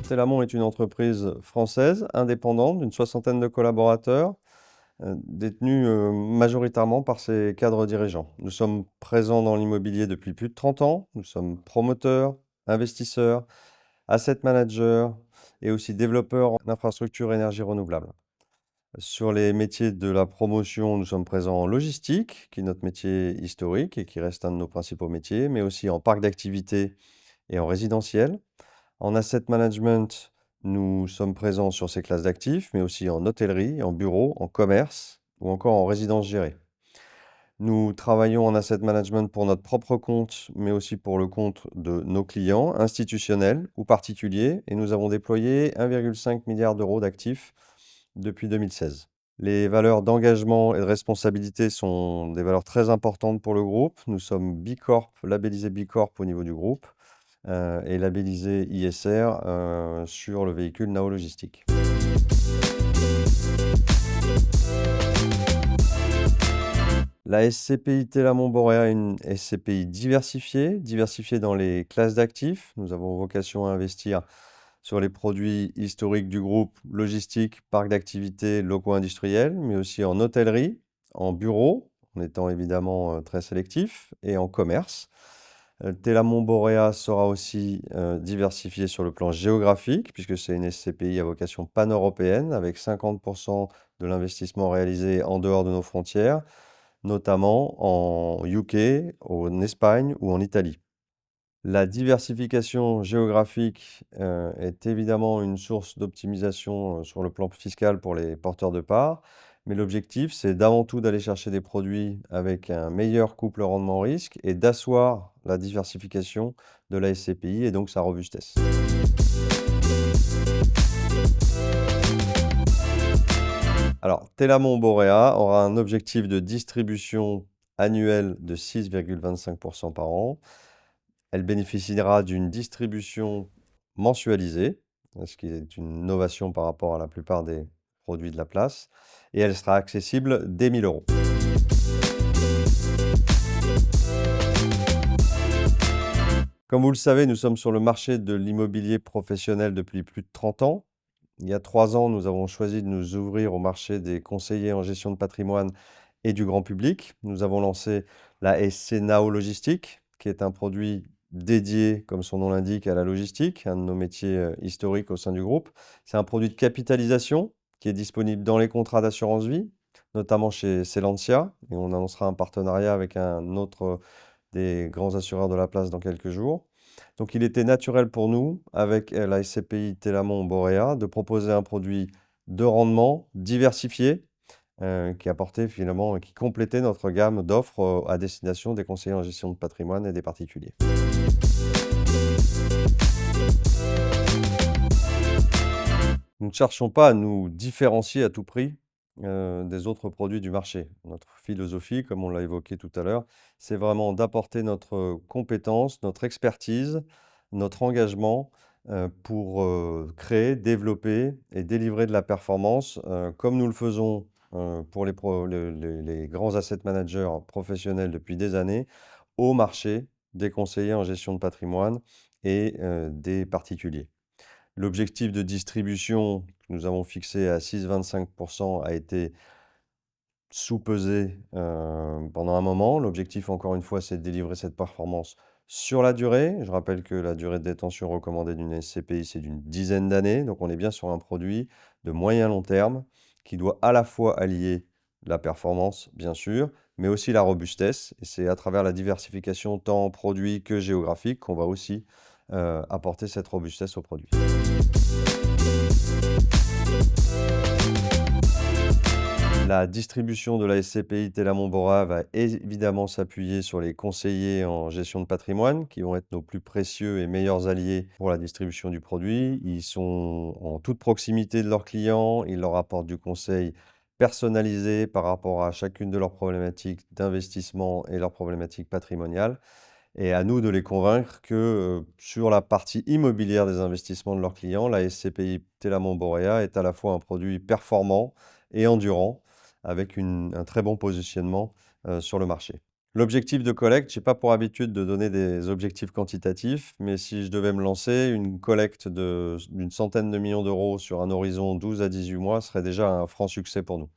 Telamon est une entreprise française, indépendante, d'une soixantaine de collaborateurs, détenue majoritairement par ses cadres dirigeants. Nous sommes présents dans l'immobilier depuis plus de 30 ans. Nous sommes promoteurs, investisseurs, asset managers et aussi développeurs en infrastructure énergie renouvelable. Sur les métiers de la promotion, nous sommes présents en logistique, qui est notre métier historique et qui reste un de nos principaux métiers, mais aussi en parc d'activités et en résidentiel. En asset management, nous sommes présents sur ces classes d'actifs, mais aussi en hôtellerie, en bureau, en commerce ou encore en résidence gérée. Nous travaillons en asset management pour notre propre compte, mais aussi pour le compte de nos clients institutionnels ou particuliers, et nous avons déployé 1,5 milliard d'euros d'actifs depuis 2016. Les valeurs d'engagement et de responsabilité sont des valeurs très importantes pour le groupe. Nous sommes B Corp, labellisé B Corp au niveau du groupe et labellisé ISR sur le véhicule Nao Logistique. La SCPI Telamon Borea est une SCPI diversifiée dans les classes d'actifs. Nous avons vocation à investir sur les produits historiques du groupe, logistique, parc d'activités, locaux industriels, mais aussi en hôtellerie, en bureau, en étant évidemment très sélectif, et en commerce. Telamon Borea sera aussi diversifié sur le plan géographique, puisque c'est une SCPI à vocation pan-européenne, avec 50% de l'investissement réalisé en dehors de nos frontières, notamment en UK, en Espagne ou en Italie. La diversification géographique est évidemment une source d'optimisation sur le plan fiscal pour les porteurs de parts, mais l'objectif, c'est d'avant tout d'aller chercher des produits avec un meilleur couple rendement-risque et d'asseoir la diversification de la SCPI et donc sa robustesse. Alors, Telamon Borea aura un objectif de distribution annuelle de 6,25% par an. Elle bénéficiera d'une distribution mensualisée, ce qui est une innovation par rapport à la plupart des produits de la place, et elle sera accessible dès 1 000 euros. Comme vous le savez, nous sommes sur le marché de l'immobilier professionnel depuis plus de 30 ans. Il y a 3 ans, nous avons choisi de nous ouvrir au marché des conseillers en gestion de patrimoine et du grand public. Nous avons lancé la SC Nao Logistique, qui est un produit dédié, comme son nom l'indique, à la logistique, un de nos métiers historiques au sein du groupe. C'est un produit de capitalisation qui est disponible dans les contrats d'assurance vie, notamment chez Celentia, et on annoncera un partenariat avec un autre des grands assureurs de la place dans quelques jours. Donc il était naturel pour nous, avec la SCPI Telamon Borea, de proposer un produit de rendement diversifié, qui apportait finalement, qui complétait notre gamme d'offres à destination des conseillers en gestion de patrimoine et des particuliers. Nous ne cherchons pas à nous différencier à tout prix des autres produits du marché. Notre philosophie, comme on l'a évoqué tout à l'heure, c'est vraiment d'apporter notre compétence, notre expertise, notre engagement pour créer, développer et délivrer de la performance comme nous le faisons pour les grands asset managers professionnels depuis des années au marché des conseillers en gestion de patrimoine et des particuliers. L'objectif de distribution que nous avons fixé à 6,25% a été sous-pesé pendant un moment. L'objectif, encore une fois, c'est de délivrer cette performance sur la durée. Je rappelle que la durée de détention recommandée d'une SCPI, c'est d'une dizaine d'années. Donc, on est bien sur un produit de moyen long terme qui doit à la fois allier la performance, bien sûr, mais aussi la robustesse. Et c'est à travers la diversification tant en produits que géographique qu'on va aussi apporter cette robustesse au produit. La distribution de la SCPI Telamon Borea va évidemment s'appuyer sur les conseillers en gestion de patrimoine qui vont être nos plus précieux et meilleurs alliés pour la distribution du produit. Ils sont en toute proximité de leurs clients, ils leur apportent du conseil personnalisé par rapport à chacune de leurs problématiques d'investissement et leurs problématiques patrimoniales. Et à nous de les convaincre que sur la partie immobilière des investissements de leurs clients, la SCPI Telamon Borea est à la fois un produit performant et endurant, avec un très bon positionnement sur le marché. L'objectif de collecte, j'ai pas pour habitude de donner des objectifs quantitatifs, mais si je devais me lancer, une collecte d'une centaine de millions d'euros sur un horizon 12 à 18 mois serait déjà un franc succès pour nous.